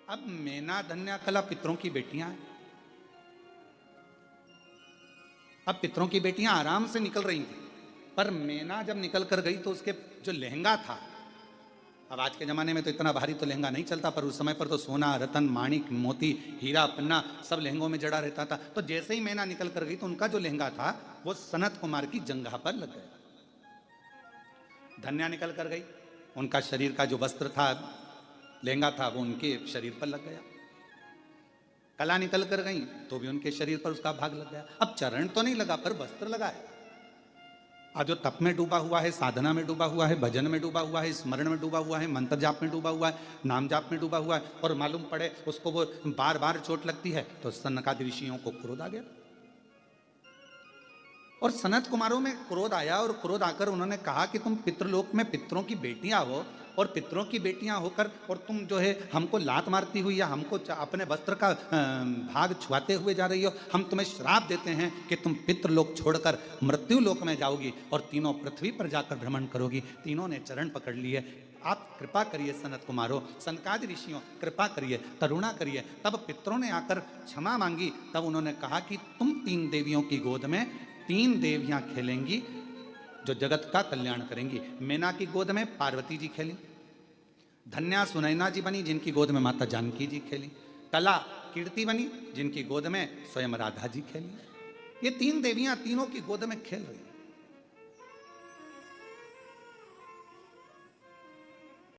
अब मेना, धन्या, कला पितरों की बेटियां हैं। अब पितरों की बेटियां आराम से निकल रही थी, पर मेना जब निकल कर गई तो उसके जो लहंगा था, अब आज के जमाने में तो इतना भारी तो लहंगा नहीं चलता, पर उस समय पर तो सोना, रतन, माणिक, मोती, हीरा, पन्ना सब लहंगों में जड़ा रहता था। तो जैसे ही मेना निकल कर गई तो उनका जो लहंगा था वो सनत कुमार की जंघा पर लग गया। धन्या निकल कर गई, उनका शरीर का जो वस्त्र था, लहंगा था, वो उनके शरीर पर लग गया। कला निकल कर गई तो भी उनके शरीर पर उसका भाग लग गया। अब चरण तो नहीं लगा पर वस्त्र लगा है। आज जो तप में डूबा हुआ है, साधना में डूबा हुआ है, भजन में डूबा हुआ है, स्मरण में डूबा हुआ है, मंत्र जाप में डूबा हुआ है, नाम जाप में डूबा हुआ है, और मालूम पड़े उसको वो बार बार चोट लगती है, तो सनकादि ऋषियों को क्रोध आ गया। और सनत कुमारों में क्रोध आया, और क्रोध आकर उन्होंने कहा कि तुम पितृलोक में पितरों की बेटियां हो, और पितरों की बेटियां होकर और तुम जो है हमको लात मारती हुई या हमको अपने वस्त्र का भाग छुआते हुए जा रही हो। हम तुम्हें श्राप देते हैं कि तुम पितृलोक छोड़कर मृत्यु लोक में जाओगी और तीनों पृथ्वी पर जाकर भ्रमण करोगी। तीनों ने चरण पकड़ लिए। आप कृपा करिए सनत कुमारो, सनकादि ऋषियों कृपा करिए, करुणा करिए। तब पितरों ने आकर क्षमा मांगी। तब उन्होंने कहा कि तुम 3 देवियों की गोद में 3 देवियां खेलेंगी जो जगत का कल्याण करेंगी। मेना की गोद में पार्वती जी खेली, धन्या सुनैना जी बनी जिनकी गोद में माता जानकी जी खेली, कला कीर्ति बनी जिनकी गोद में स्वयं राधा जी खेली। ये 3 देवियां तीनों की गोद में खेल रही।